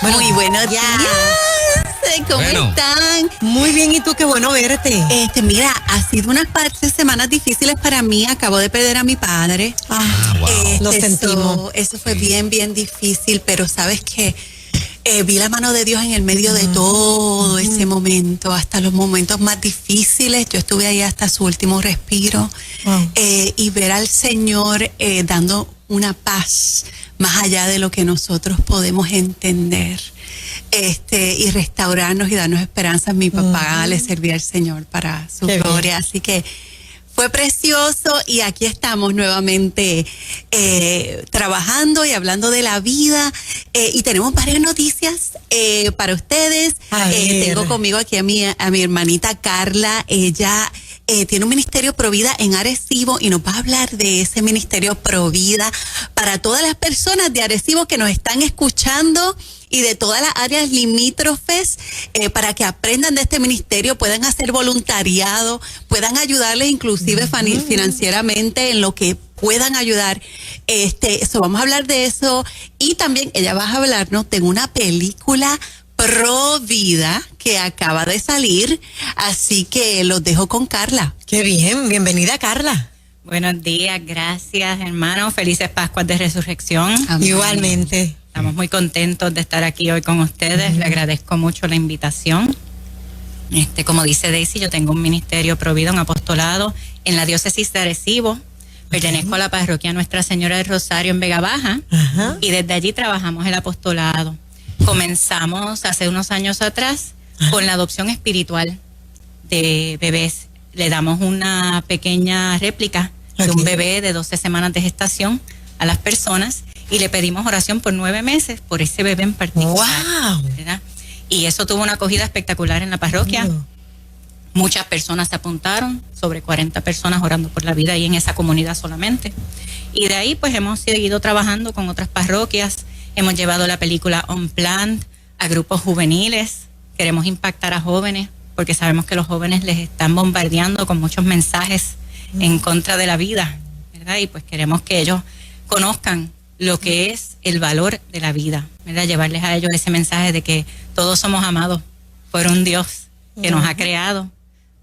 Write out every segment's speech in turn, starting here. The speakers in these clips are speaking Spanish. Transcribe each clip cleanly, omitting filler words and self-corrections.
Muy buenos días. ¿Cómo están? Muy bien, ¿y tú? Qué bueno verte. Mira, ha sido unas semanas difíciles para mí. Acabo de perder a mi padre. Wow. Lo sentimos. Eso fue bien difícil, pero sabes que vi la mano de Dios en el medio de todo ese momento, hasta los momentos más difíciles. Yo estuve ahí hasta su último respiro. Y ver al Señor dando una paz más allá de lo que nosotros podemos entender. Y restaurarnos y darnos esperanza. Mi papá le servía al Señor para su gloria. Así que fue precioso y aquí estamos nuevamente trabajando y hablando de la vida. Y tenemos varias noticias para ustedes. Tengo conmigo aquí a mi hermanita Carla. Ella tiene un ministerio Provida en Arecibo y nos va a hablar de ese ministerio Provida para todas las personas de Arecibo que nos están escuchando y de todas las áreas limítrofes, para que aprendan de este ministerio, puedan hacer voluntariado, puedan ayudarles inclusive financieramente en lo que puedan ayudar. Vamos a hablar de eso y también ella va a hablarnos de una película Provida que acaba de salir, así que los dejo con Carla. Qué bien, bienvenida Carla. Buenos días, gracias hermanos, felices Pascuas de Resurrección. Amén. Igualmente. Estamos muy contentos de estar aquí hoy con ustedes, le agradezco mucho la invitación. Como dice Daisy, yo tengo un ministerio Provida, un apostolado en la diócesis de Arecibo. Pertenezco a la parroquia Nuestra Señora del Rosario en Vega Baja y desde allí trabajamos el apostolado. Comenzamos hace unos años atrás con la adopción espiritual de bebés. Le damos una pequeña réplica de un bebé de 12 semanas de gestación a las personas y le pedimos oración por 9 meses por ese bebé en particular. ¡Wow! ¿Verdad? Y eso tuvo una acogida espectacular en la parroquia. Muchas personas se apuntaron, sobre 40 personas orando por la vida ahí en esa comunidad solamente. Y de ahí pues hemos seguido trabajando con otras parroquias. Hemos llevado la película On Plan a grupos juveniles. Queremos impactar a jóvenes porque sabemos que los jóvenes les están bombardeando con muchos mensajes en contra de la vida, ¿verdad? Y pues queremos que ellos conozcan lo que es el valor de la vida, ¿verdad? Llevarles a ellos ese mensaje de que todos somos amados por un Dios que nos ha creado,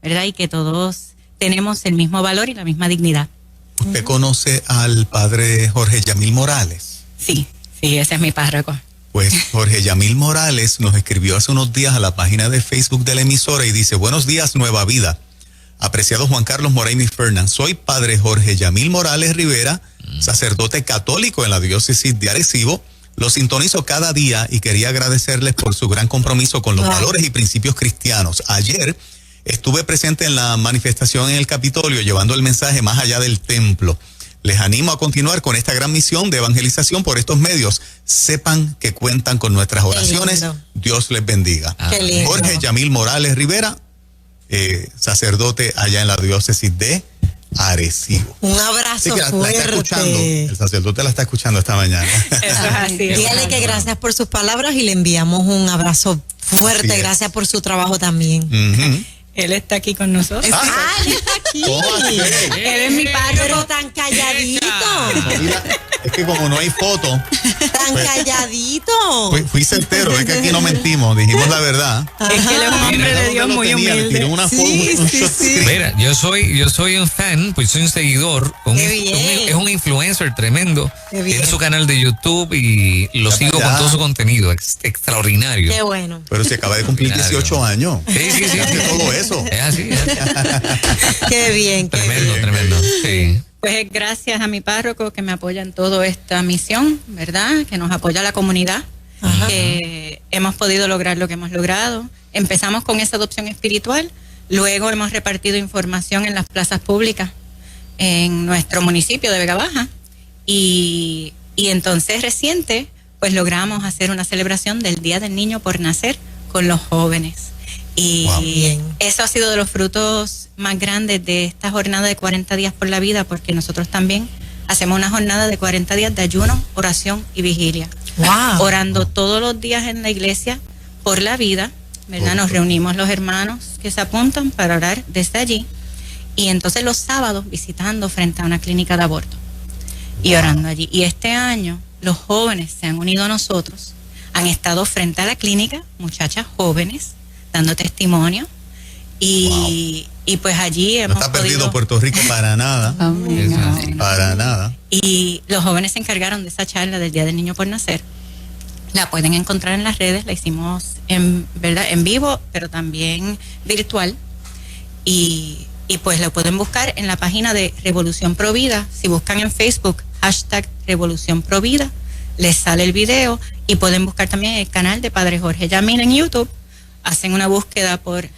¿verdad? Y que todos tenemos el mismo valor y la misma dignidad. ¿Usted conoce al padre Jorge Yamil Morales? Sí, ese es mi párroco. Pues Jorge Yamil Morales nos escribió hace unos días a la página de Facebook de la emisora y dice: buenos días, Nueva Vida. Apreciado Juan Carlos Moraine y Fernan, soy padre Jorge Yamil Morales Rivera, sacerdote católico en la diócesis de Arecibo. Lo sintonizo cada día y quería agradecerles por su gran compromiso con los valores y principios cristianos. Ayer estuve presente en la manifestación en el Capitolio llevando el mensaje más allá del templo. Les animo a continuar con esta gran misión de evangelización por estos medios. Sepan que cuentan con nuestras oraciones. Dios les bendiga. Jorge Yamil Morales Rivera, sacerdote allá en la diócesis de Arecibo. Un abrazo fuerte. La está escuchando, el sacerdote la está escuchando esta mañana. Eso es así. Dígale que gracias por sus palabras y le enviamos un abrazo fuerte. Gracias por su trabajo también. Él está aquí con nosotros. Él está aquí. Él es mi párroco. Pero tan calladito. Mira, es que como no hay foto. Tan calladito. Fui certero, es que aquí no mentimos, dijimos la verdad. Es que él es un hombre de Dios muy humilde. Mira, yo soy un fan, pues soy un seguidor. Es un influencer tremendo. Tiene su canal de YouTube y lo sigo con todo su contenido. Extraordinario. Qué bueno. Pero se acaba de cumplir 18 años. Sí. Hace todo eso. Es así. Qué bien. Tremendo. Sí. Pues gracias a mi párroco que me apoya en toda esta misión, ¿verdad? Que nos apoya la comunidad. Que hemos podido lograr lo que hemos logrado. Empezamos con esa adopción espiritual, luego hemos repartido información en las plazas públicas en nuestro municipio de Vega Baja y entonces reciente pues logramos hacer una celebración del Día del Niño por Nacer con los jóvenes. Y eso ha sido de los frutos más grandes de esta jornada de 40 días por la vida, porque nosotros también hacemos una jornada de 40 días de ayuno, oración y vigilia. Orando todos los días en la iglesia por la vida, ¿verdad? Nos reunimos los hermanos que se apuntan para orar desde allí y entonces los sábados visitando frente a una clínica de aborto y orando allí. Y este año los jóvenes se han unido a nosotros Han estado frente a la clínica, muchachas jóvenes, dando testimonio. Y pues allí hemos No está perdido Puerto Rico para nada. Para nada. Y los jóvenes se encargaron de esa charla del Día del Niño por Nacer. La pueden encontrar en las redes, la hicimos en vivo, pero también virtual. Y pues lo pueden buscar en la página de Revolución Provida. Si buscan en Facebook, #Revolución Provida, les sale el video, y pueden buscar también el canal de Padre Jorge Yamil en YouTube. Hacen una búsqueda por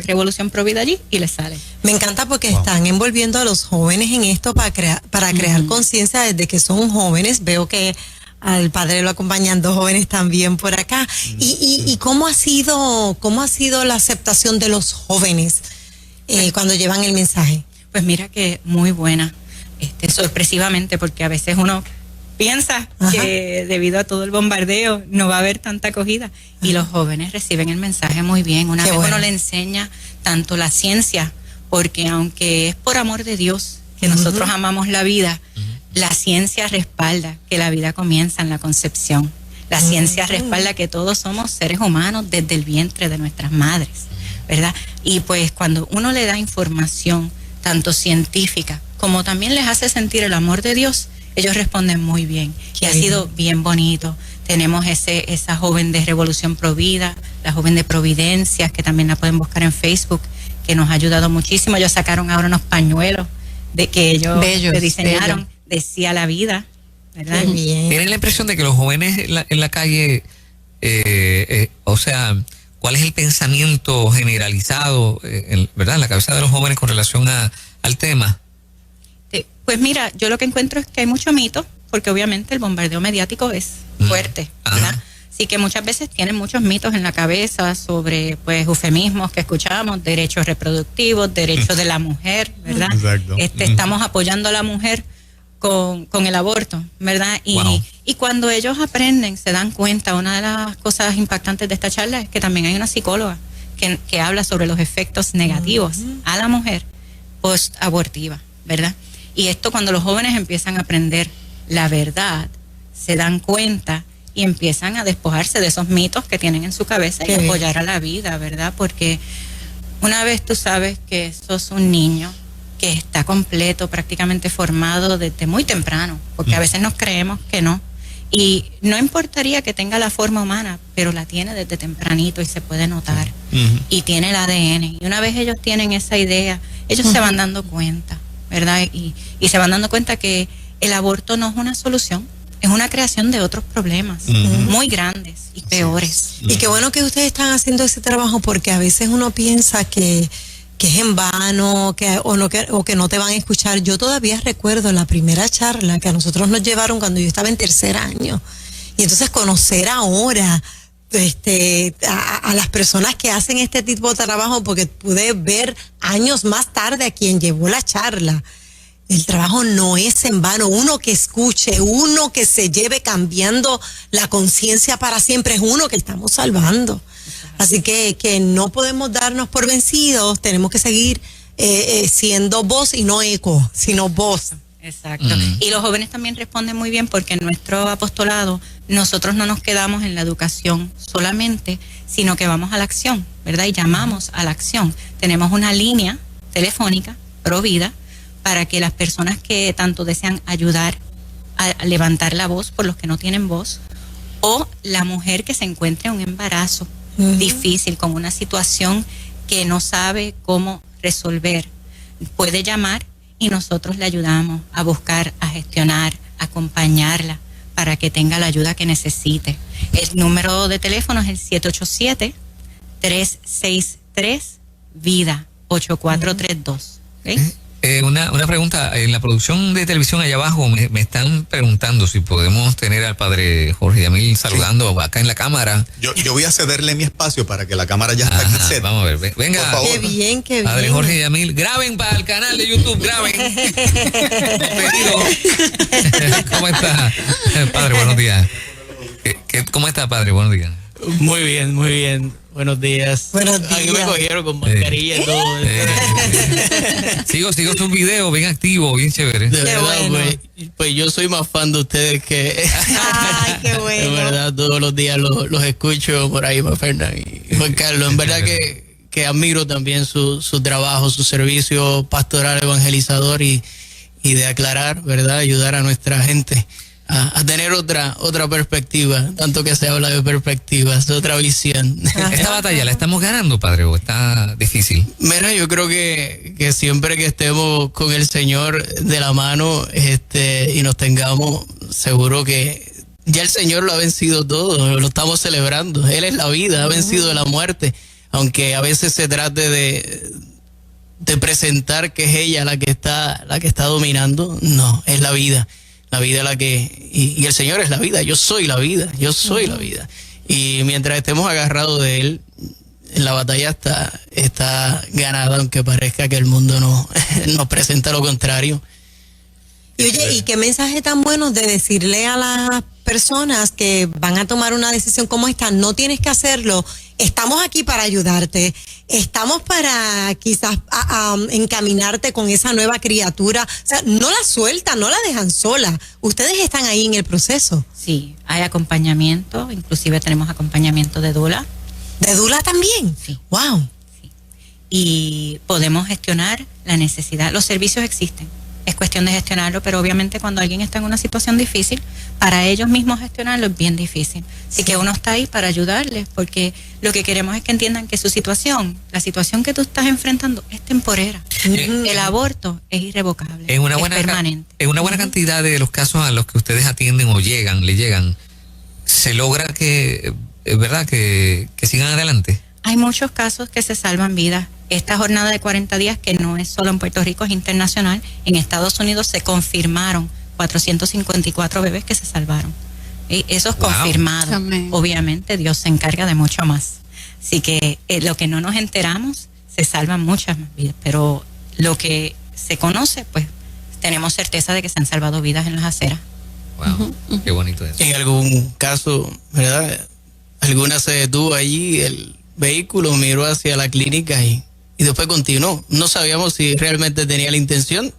#Revolución Provida allí y les sale. Me encanta porque están envolviendo a los jóvenes en esto para crear conciencia desde que son jóvenes. Veo que al padre lo acompañan 2 jóvenes también por acá. ¿Y cómo ha sido la aceptación de los jóvenes cuando llevan el mensaje? Pues mira que muy buena, sorpresivamente, porque a veces uno piensa que debido a todo el bombardeo no va a haber tanta acogida, y los jóvenes reciben el mensaje muy bien. Una vez uno le enseña tanto la ciencia, porque aunque es por amor de Dios que nosotros amamos la vida, la ciencia respalda que la vida comienza en la concepción. La ciencia respalda que todos somos seres humanos desde el vientre de nuestras madres, ¿verdad? Y pues cuando uno le da información tanto científica como también les hace sentir el amor de Dios, ellos responden muy bien. Y ha sido bien bonito. Tenemos esa joven de Revolución Provida, la joven de Providencias, que también la pueden buscar en Facebook, que nos ha ayudado muchísimo. Ellos sacaron ahora unos pañuelos de que ellos diseñaron, decía la vida, ¿verdad? ¿Tienen la impresión de que los jóvenes en la calle, o sea, cuál es el pensamiento generalizado, ¿verdad?, en la cabeza de los jóvenes con relación al tema? Pues mira, yo lo que encuentro es que hay mucho mito, porque obviamente el bombardeo mediático es fuerte, ¿verdad? Así que muchas veces tienen muchos mitos en la cabeza sobre, pues, eufemismos que escuchamos, derechos reproductivos, derechos de la mujer, ¿verdad? Exacto. Estamos apoyando a la mujer con el aborto, ¿verdad? Y cuando ellos aprenden, se dan cuenta, una de las cosas impactantes de esta charla es que también hay una psicóloga que habla sobre los efectos negativos a la mujer post-abortiva, ¿verdad? Y esto, cuando los jóvenes empiezan a aprender la verdad, se dan cuenta y empiezan a despojarse de esos mitos que tienen en su cabeza y apoyar a la vida, ¿verdad? Porque una vez tú sabes que sos un niño que está completo, prácticamente formado desde muy temprano, porque a veces nos creemos que no. Y no importaría que tenga la forma humana, pero la tiene desde tempranito y se puede notar. Y tiene el ADN. Y una vez ellos tienen esa idea, ellos se van dando cuenta, ¿verdad? Y se van dando cuenta que el aborto no es una solución, es una creación de otros problemas muy grandes y peores. Y qué bueno que ustedes están haciendo ese trabajo, porque a veces uno piensa que es en vano, o que no te van a escuchar. Yo todavía recuerdo la primera charla que a nosotros nos llevaron cuando yo estaba en 3er año. Y entonces conocer ahora a las personas que hacen este tipo de trabajo, porque pude ver años más tarde a quien llevó la charla. El trabajo no es en vano. Uno que escuche, uno que se lleve cambiando la conciencia para siempre, es uno que estamos salvando. Así que no podemos darnos por vencidos, tenemos que seguir siendo voz y no eco, sino voz. Exacto. Y los jóvenes también responden muy bien, porque en nuestro apostolado nosotros no nos quedamos en la educación solamente, sino que vamos a la acción, ¿verdad? Y llamamos a la acción. Tenemos una línea telefónica, Provida, para que las personas que tanto desean ayudar a levantar la voz por los que no tienen voz, o la mujer que se encuentre en un embarazo difícil, con una situación que no sabe cómo resolver, puede llamar y nosotros le ayudamos a buscar, a gestionar, a acompañarla para que tenga la ayuda que necesite. El número de teléfono es el 787-363-VIDA 8432. ¿Okay? Una pregunta, en la producción de televisión allá abajo me están preguntando si podemos tener al padre Jorge Yamil saludando acá en la cámara. Yo voy a cederle mi espacio para que la cámara ya está aquí set. Vamos a ver, venga. Por favor. Qué bien. Padre Jorge Yamil, graben para el canal de YouTube, graben. ¿Cómo está, padre? Buenos días. ¿Cómo está, padre? Buenos días. Muy bien, muy bien. Buenos días. Buenos Aquí me días. cogieron con mascarilla y todo. Sigo sus videos, bien activo, bien chévere. De verdad, bueno. pues yo soy más fan de ustedes que... Ay, qué bueno. De verdad, todos los días los escucho por ahí, Fernán y Juan Carlos. En verdad que admiro también su trabajo, su servicio pastoral, evangelizador y de aclarar, ¿verdad? Ayudar a nuestra gente a tener otra perspectiva, tanto que se habla de perspectivas, de otra visión. ¿Esta batalla la estamos ganando, padre, o está difícil? Mira, yo creo que siempre que estemos con el Señor de la mano y nos tengamos, seguro que ya el Señor lo ha vencido todo, lo estamos celebrando. Él es la vida, ha vencido la muerte, aunque a veces se trate de presentar que es ella la que está dominando. No, es la vida y el Señor es la vida. Yo soy la vida, yo soy la vida. Y mientras estemos agarrados de Él, la batalla está ganada, aunque parezca que el mundo nos presenta lo contrario. Y oye, ¿y qué mensaje tan bueno de decirle a las personas que van a tomar una decisión como esta? No tienes que hacerlo. Estamos aquí para ayudarte. Estamos para quizás encaminarte con esa nueva criatura. O sea, no la sueltan, no la dejan sola. Ustedes están ahí en el proceso. Sí, hay acompañamiento, inclusive tenemos acompañamiento de doula. ¿De dula también? Sí. Wow. Y podemos gestionar la necesidad. Los servicios existen. Es cuestión de gestionarlo, pero obviamente cuando alguien está en una situación difícil, para ellos mismos gestionarlo es bien difícil. Así que uno está ahí para ayudarles, porque lo que queremos es que entiendan que su situación, la situación que tú estás enfrentando, es temporera. El aborto es irrevocable, es permanente. En una buena cantidad de los casos a los que ustedes atienden o le llegan, ¿se logra que, verdad, que sigan adelante? Hay muchos casos que se salvan vidas. Esta jornada de 40 días, que no es solo en Puerto Rico, es internacional, en Estados Unidos se confirmaron 454 bebés que se salvaron. ¿Sí? Eso es confirmado. Amén. Obviamente Dios se encarga de mucho más. Así que lo que no nos enteramos, se salvan muchas más vidas. Pero lo que se conoce, pues tenemos certeza de que se han salvado vidas en las aceras. Wow, qué bonito eso. En algún caso, ¿verdad? Alguna se detuvo allí, el vehículo miró hacia la clínica y después continuó. No sabíamos si realmente tenía la intención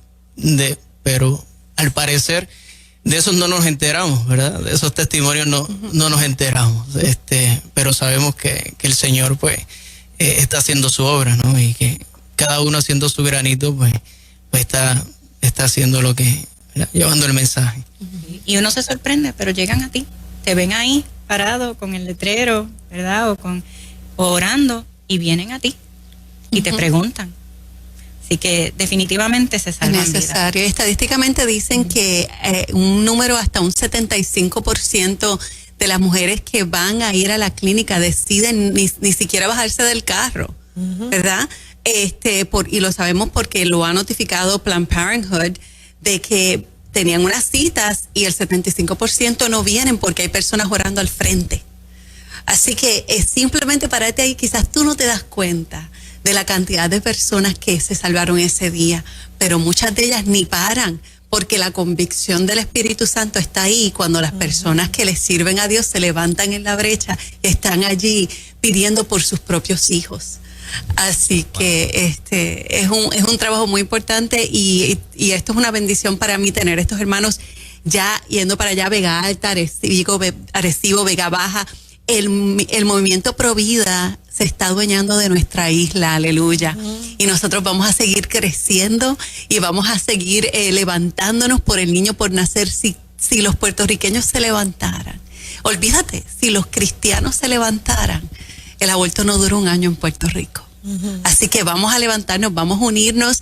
pero al parecer de esos no nos enteramos, ¿verdad? De esos testimonios no nos enteramos. Pero sabemos que el Señor pues está haciendo su obra, ¿no? Y que cada uno haciendo su granito pues está haciendo lo que, ¿verdad? Llevando el mensaje. Y uno se sorprende, pero llegan a ti, te ven ahí parado con el letrero, ¿verdad? O orando, y vienen a ti y te preguntan. Así que definitivamente se salvan es necesario. vidas. Estadísticamente dicen que un número hasta un 75% de las mujeres que van a ir a la clínica deciden ni siquiera bajarse del carro, ¿verdad? Y lo sabemos porque lo ha notificado Planned Parenthood, de que tenían unas citas y el 75% no vienen porque hay personas orando al frente. Así que es simplemente pararte ahí. Quizás tú no te das cuenta de la cantidad de personas que se salvaron ese día, pero muchas de ellas ni paran, porque la convicción del Espíritu Santo está ahí. Cuando las personas que les sirven a Dios se levantan en la brecha, están allí pidiendo por sus propios hijos. Así que es un trabajo muy importante y esto es una bendición para mí, tener estos hermanos ya yendo para allá, Vega Alta, Arecibo, Vega Baja. El movimiento Provida se está adueñando de nuestra isla, aleluya. Y nosotros vamos a seguir creciendo y vamos a seguir levantándonos por el niño por nacer. Si los puertorriqueños se levantaran, olvídate, si los cristianos se levantaran, el aborto no dura un año en Puerto Rico. Así que vamos a levantarnos, vamos a unirnos.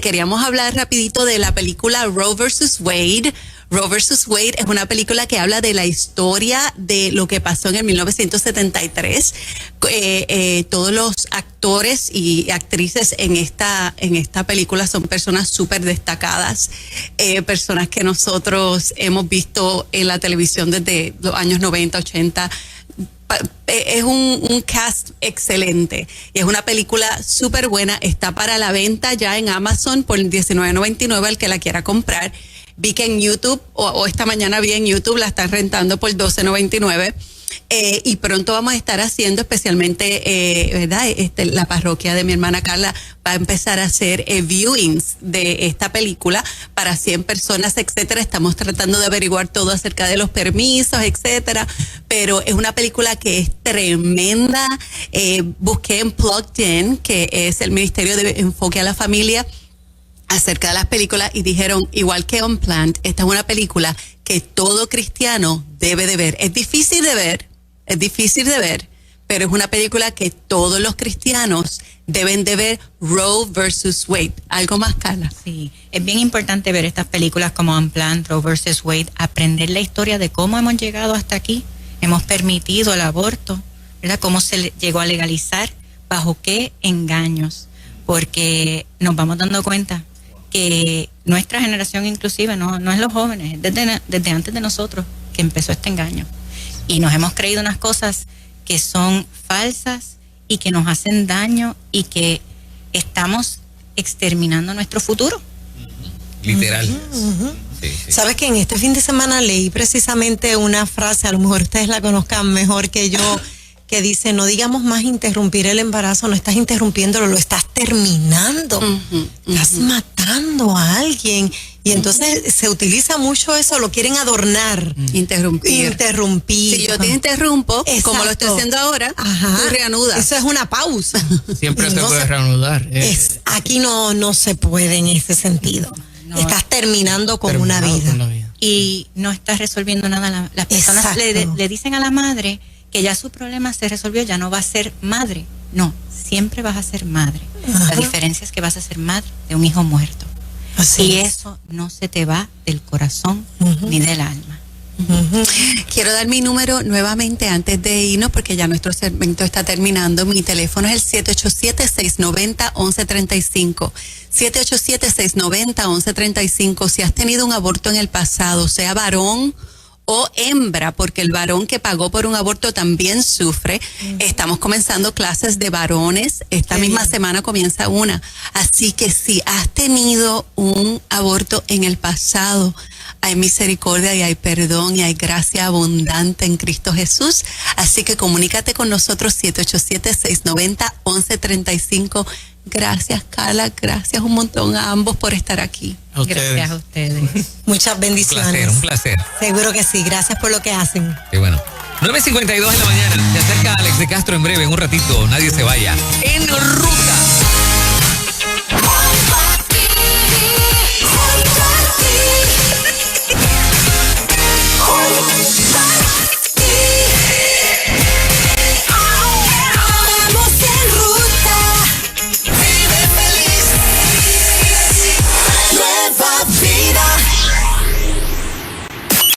Queríamos hablar rapidito de la película Roe vs. Wade. Roe vs. Wade es una película que habla de la historia de lo que pasó en el 1973. Todos los actores y actrices en esta película son personas súper destacadas, personas que nosotros hemos visto en la televisión desde los años 90, 80. Es un cast excelente y es una película súper buena. Está para la venta ya en Amazon por $19.99 al que la quiera comprar. Vi que en YouTube, o esta mañana vi en YouTube, la están rentando por $12.99. Y pronto vamos a estar haciendo, especialmente, ¿verdad? La parroquia de mi hermana Carla va a empezar a hacer viewings de esta película para 100 personas, etcétera. Estamos tratando de averiguar todo acerca de los permisos, etcétera. Pero es una película que es tremenda. Busqué en Plugged In, que es el Ministerio de Enfoque a la Familia, acerca de las películas, y dijeron, igual que Unplanned, esta es una película que todo cristiano debe de ver. Es difícil de ver, pero es una película que todos los cristianos deben de ver. Roe versus Wade. ¿Algo más, Carla? Sí, es bien importante ver estas películas como Unplanned, Roe versus Wade, aprender la historia de cómo hemos llegado hasta aquí. Hemos permitido el aborto, ¿verdad? Cómo se llegó a legalizar, bajo qué engaños, porque nos vamos dando cuenta que nuestra generación inclusive, no es los jóvenes, desde antes de nosotros que empezó este engaño. Y nos hemos creído unas cosas que son falsas y que nos hacen daño y que estamos exterminando nuestro futuro. Literal. Sí. Sabes que en este fin de semana leí precisamente una frase, a lo mejor ustedes la conozcan mejor que yo, que dice, no digamos más interrumpir el embarazo, no estás interrumpiéndolo, lo estás terminando. Estás matando a alguien. Y entonces se utiliza mucho eso, lo quieren adornar. Interrumpir. Si yo te interrumpo, Exacto. como lo estoy haciendo ahora, tú reanudas. Eso es una pausa. Siempre se No puede se- reanudar. Aquí no se puede en ese sentido. No. Estás terminando con una Terminado vida. con la vida. Y no está resolviendo nada. Las personas Exacto. le dicen a la madre que ya su problema se resolvió, ya no va a ser madre. No, siempre vas a ser madre. Ajá. La diferencia es que vas a ser madre de un hijo muerto. Así Y es. eso no se te va del corazón ni del alma. Quiero dar mi número nuevamente antes de irnos, porque ya nuestro segmento está terminando. Mi teléfono es el 787-690-1135. 787-690-1135. Si has tenido un aborto en el pasado, sea varón o hembra, porque el varón que pagó por un aborto también sufre. Estamos comenzando clases de varones. Esta misma semana comienza una. Así que si has tenido un aborto en el pasado, hay misericordia y hay perdón y hay gracia abundante en Cristo Jesús. Así que comunícate con nosotros, 787-690-1135. Gracias, Carla. Gracias un montón a ambos por estar aquí. A ustedes. Gracias a ustedes. Muchas bendiciones. Un placer. Seguro que sí. Gracias por lo que hacen. Qué bueno. 9:52 en la mañana. Se acerca Alex de Castro en breve, en un ratito. Nadie se vaya. En ruta.